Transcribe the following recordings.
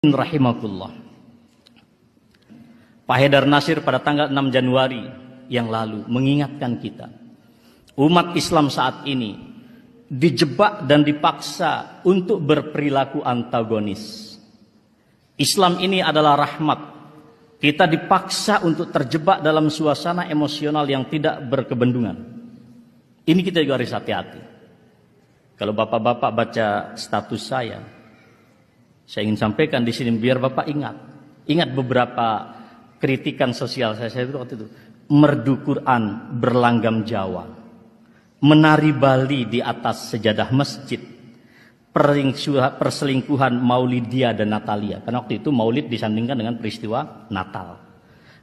Rahimakumullah. Pak Haidar Nasir pada tanggal 6 Januari yang lalu mengingatkan kita, umat Islam saat ini dijebak dan dipaksa untuk berperilaku antagonis. Islam ini adalah rahmat. Kita dipaksa untuk terjebak dalam suasana emosional yang tidak berkebendungan. Ini kita juga harus hati-hati. Kalau bapak-bapak baca status saya ingin sampaikan di sini biar Bapak ingat beberapa kritikan sosial saya itu waktu itu. Merdu Quran berlanggam Jawa, menari Bali di atas sejadah masjid, perselingkuhan Maulidia dan Natalia. Karena waktu itu Maulid disandingkan dengan peristiwa Natal.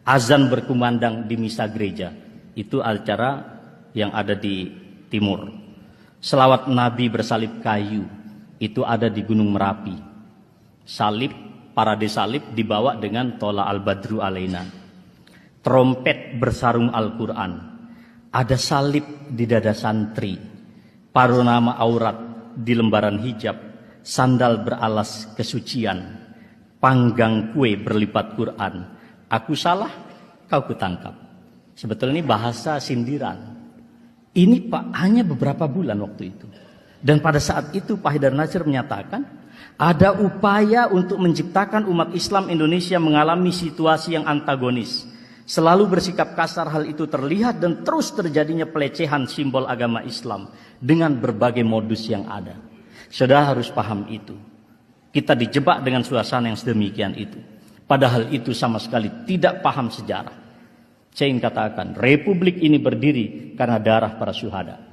Azan berkumandang di misa gereja, itu acara yang ada di timur. Selawat Nabi bersalib kayu, itu ada di Gunung Merapi. Salib, parade salib dibawa dengan Tola al-Badru alaina. Trompet bersarung Al-Quran. Ada salib di dada santri. Panorama aurat di lembaran hijab. Sandal beralas kesucian. Panggang kue berlipat Quran. Aku salah, kau kutangkap. Sebetulnya ini bahasa sindiran. Ini Pak hanya beberapa bulan waktu itu. Dan pada saat itu Pak Haidar Nasir menyatakan, ada upaya untuk menciptakan umat Islam Indonesia mengalami situasi yang antagonis. Selalu bersikap kasar, hal itu terlihat dan terus terjadinya pelecehan simbol agama Islam dengan berbagai modus yang ada. Saudara harus paham itu. Kita dijebak dengan suasana yang sedemikian itu. Padahal itu sama sekali tidak paham sejarah. Saya ingin katakan, Republik ini berdiri karena darah para syuhada.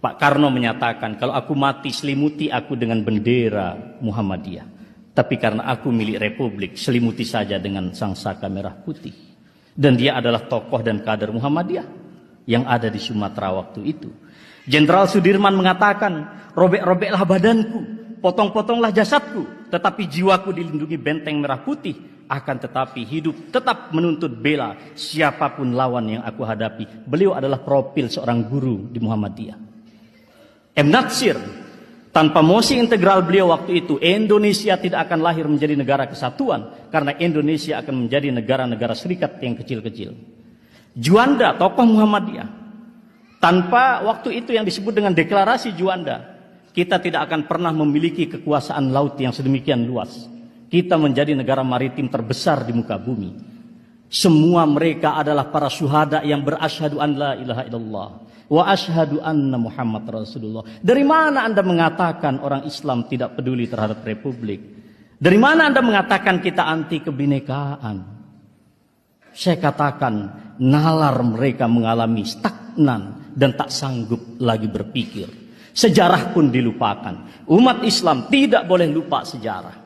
Pak Karno menyatakan, kalau aku mati selimuti aku dengan bendera Muhammadiyah. Tapi karena aku milik Republik, selimuti saja dengan sangsaka merah putih. Dan dia adalah tokoh dan kader Muhammadiyah yang ada di Sumatera waktu itu. Jenderal Sudirman mengatakan, robek-robeklah badanku, potong-potonglah jasadku, tetapi jiwaku dilindungi benteng merah putih. Akan tetapi hidup tetap menuntut bela siapapun lawan yang aku hadapi. Beliau adalah profil seorang guru di Muhammadiyah. M. Natsir, tanpa mosi integral beliau waktu itu, Indonesia tidak akan lahir menjadi negara kesatuan, karena Indonesia akan menjadi negara-negara serikat yang kecil-kecil. Juanda, tokoh Muhammadiyah, tanpa waktu itu yang disebut dengan deklarasi Juanda, kita tidak akan pernah memiliki kekuasaan laut yang sedemikian luas. Kita menjadi negara maritim terbesar di muka bumi. Semua mereka adalah para syuhada yang berasyhadu an la ilaha illallah wa asyhadu anna Muhammad Rasulullah. Dari mana Anda mengatakan orang Islam tidak peduli terhadap Republik? Dari mana Anda mengatakan kita anti kebinekaan? Saya katakan, nalar mereka mengalami stagnan dan tak sanggup lagi berpikir. Sejarah pun dilupakan. Umat Islam tidak boleh lupa sejarah.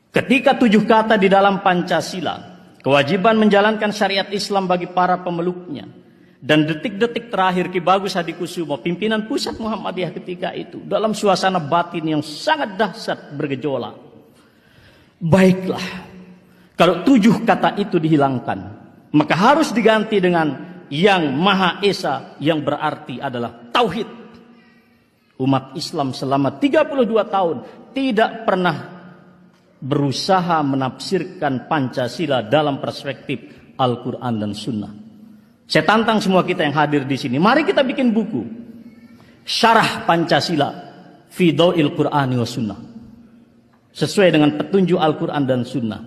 Ketika 7 kata di dalam Pancasila, kewajiban menjalankan syariat Islam bagi para pemeluknya. Dan detik-detik terakhir Ki Bagus Hadikusumo, pimpinan pusat Muhammadiyah ketika itu, dalam suasana batin yang sangat dahsyat bergejolak. Baiklah, kalau 7 kata itu dihilangkan, maka harus diganti dengan yang Maha Esa, yang berarti adalah Tauhid. Umat Islam selama 32 tahun tidak pernah berusaha menafsirkan Pancasila dalam perspektif Al-Quran dan Sunnah. Saya tantang semua kita yang hadir di sini. Mari kita bikin buku. Syarah Pancasila fi Dhawil Qur'ani wa Sunnah. Sesuai dengan petunjuk Al-Quran dan Sunnah.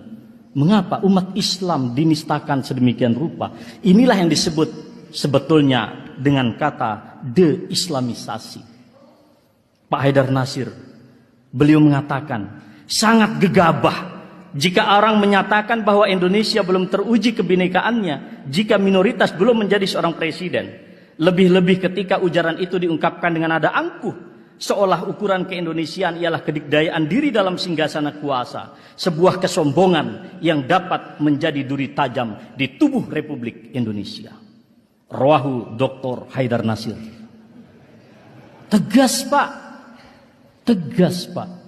Mengapa umat Islam dinistakan sedemikian rupa? Inilah yang disebut sebetulnya dengan kata de-islamisasi. Pak Haidar Nasir, beliau mengatakan, sangat gegabah jika orang menyatakan bahwa Indonesia belum teruji kebinekaannya, jika minoritas belum menjadi seorang presiden. Lebih-lebih ketika ujaran itu diungkapkan dengan nada angkuh, seolah ukuran keindonesiaan ialah kedikdayaan diri dalam singgasana kuasa, sebuah kesombongan yang dapat menjadi duri tajam di tubuh Republik Indonesia. Rawahu Dr. Haidar Nasir. Tegas Pak, tegas Pak.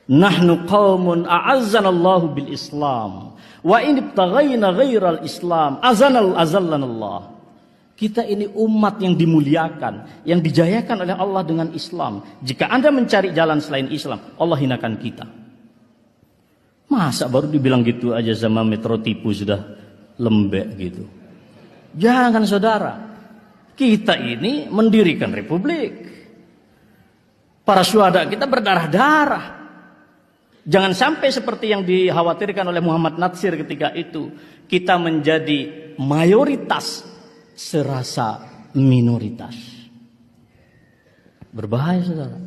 Nahnu qaumun a'azzanallahu bil Islam wa in ibtaghayna ghairal Islam azallanallah. Kita ini umat yang dimuliakan, yang dijayakan oleh Allah dengan Islam. Jika Anda mencari jalan selain Islam, Allah hinakan kita. Masa baru dibilang gitu aja sama Metro Tipu sudah lembek gitu. Jangan saudara. Kita ini mendirikan republik. Para syuhada kita berdarah-darah. Jangan sampai seperti yang dikhawatirkan oleh Muhammad Natsir ketika itu. Kita menjadi mayoritas serasa minoritas. Berbahaya saudara.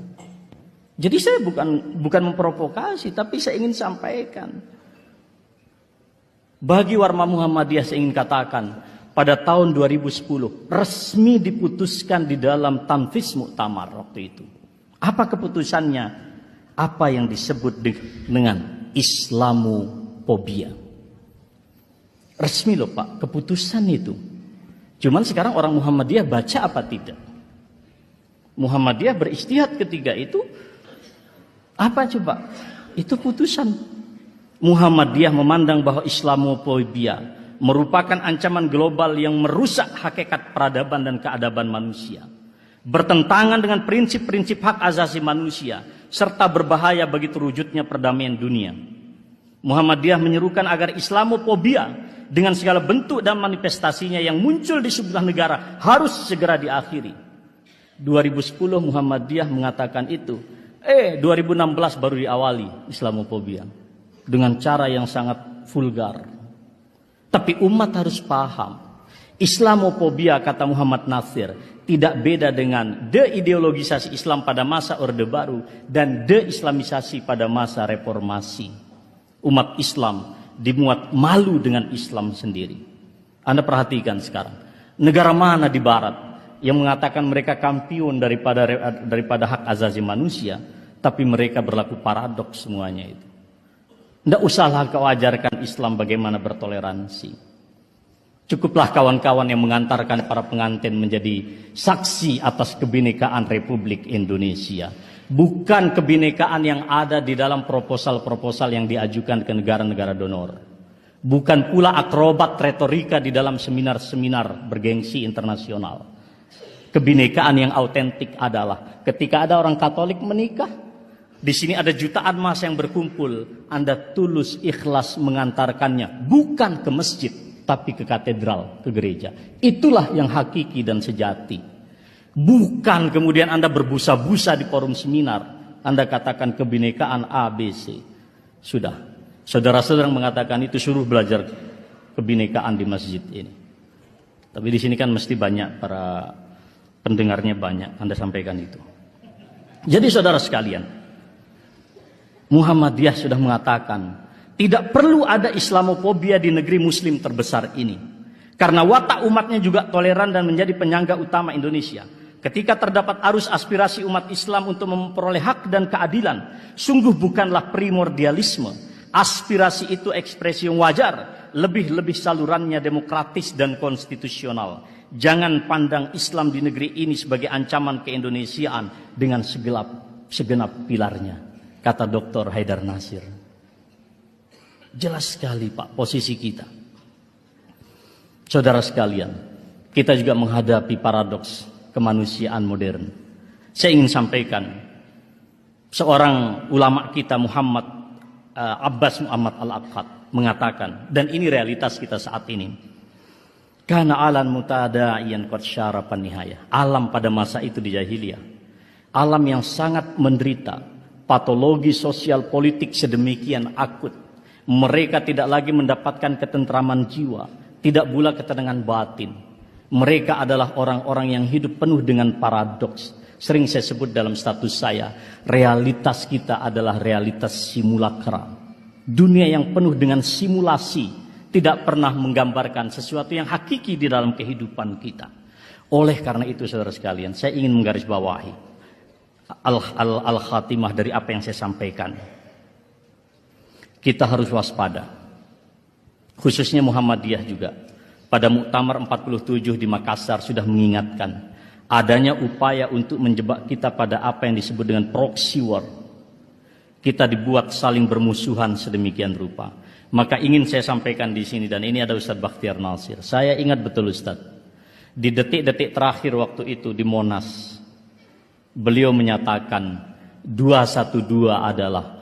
Jadi saya bukan memprovokasi, tapi saya ingin sampaikan. Bagi Warma Muhammadiyah saya ingin katakan, pada tahun 2010 resmi diputuskan di dalam Tanfis Muktamar waktu itu. Apa keputusannya? Apa yang disebut dengan Islamophobia. Resmi loh Pak, keputusan itu. Cuman sekarang orang Muhammadiyah baca apa tidak? Muhammadiyah beristihad ketika itu. Apa coba? Itu putusan. Muhammadiyah memandang bahwa Islamophobia merupakan ancaman global yang merusak hakikat peradaban dan keadaban manusia. Bertentangan dengan prinsip-prinsip hak asasi manusia. Serta berbahaya bagi terwujudnya perdamaian dunia. Muhammadiyah menyerukan agar Islamophobia dengan segala bentuk dan manifestasinya yang muncul di sebuah negara harus segera diakhiri. 2010 Muhammadiyah mengatakan itu. 2016 baru diawali Islamophobia dengan cara yang sangat vulgar. Tapi umat harus paham, Islamophobia kata Muhammad Natsir tidak beda dengan deideologisasi Islam pada masa Orde Baru dan deislamisasi pada masa reformasi. Umat Islam dimuat malu dengan Islam sendiri. Anda perhatikan sekarang, negara mana di barat yang mengatakan mereka kampiun daripada hak asasi manusia, tapi mereka berlaku paradoks semuanya itu. Tidak usahlah kau ajarkan Islam bagaimana bertoleransi. Cukuplah kawan-kawan yang mengantarkan para pengantin menjadi saksi atas kebinekaan Republik Indonesia. Bukan kebinekaan yang ada di dalam proposal-proposal yang diajukan ke negara-negara donor. Bukan pula akrobat retorika di dalam seminar-seminar bergengsi internasional. Kebinekaan yang autentik adalah ketika ada orang Katolik menikah, di sini ada jutaan massa yang berkumpul, Anda tulus ikhlas mengantarkannya bukan ke masjid tapi ke katedral, ke gereja. Itulah yang hakiki dan sejati. Bukan kemudian Anda berbusa-busa di forum seminar, Anda katakan kebinekaan ABC. Sudah, saudara-saudara mengatakan itu suruh belajar kebinekaan di masjid ini. Tapi di sini kan mesti banyak para pendengarnya banyak, Anda sampaikan itu. Jadi saudara sekalian, Muhammadiyah sudah mengatakan tidak perlu ada Islamophobia di negeri muslim terbesar ini. Karena watak umatnya juga toleran dan menjadi penyangga utama Indonesia. Ketika terdapat arus aspirasi umat Islam untuk memperoleh hak dan keadilan, sungguh bukanlah primordialisme. Aspirasi itu ekspresi yang wajar, lebih-lebih salurannya demokratis dan konstitusional. Jangan pandang Islam di negeri ini sebagai ancaman keindonesiaan dengan segenap pilarnya, kata Dr. Haidar Nasir. Jelas sekali Pak posisi kita. Saudara sekalian, kita juga menghadapi paradoks kemanusiaan modern. Saya ingin sampaikan, seorang ulama kita Muhammad Abbas Muhammad Al-Aqad mengatakan, dan ini realitas kita saat ini. Kana alam mutada'iyan qad syarapan nihayah. Alam pada masa itu di jahiliyah, alam yang sangat menderita, patologi sosial politik sedemikian akut. Mereka tidak lagi mendapatkan ketentraman jiwa, tidak pula ketenangan batin. Mereka adalah orang-orang yang hidup penuh dengan paradoks. Sering saya sebut dalam status saya, realitas kita adalah realitas simulakra. Dunia yang penuh dengan simulasi, tidak pernah menggambarkan sesuatu yang hakiki di dalam kehidupan kita. Oleh karena itu saudara sekalian, saya ingin menggarisbawahi al-khatimah dari apa yang saya sampaikan. Kita harus waspada. Khususnya Muhammadiyah juga. Pada Muktamar 47 di Makassar sudah mengingatkan adanya upaya untuk menjebak kita pada apa yang disebut dengan proxy war. Kita dibuat saling bermusuhan sedemikian rupa. Maka ingin saya sampaikan di sini, dan ini ada Ustadz Bakhtiar Nasir. Saya ingat betul Ustadz, Di detik-detik terakhir waktu itu di Monas, beliau menyatakan 212 adalah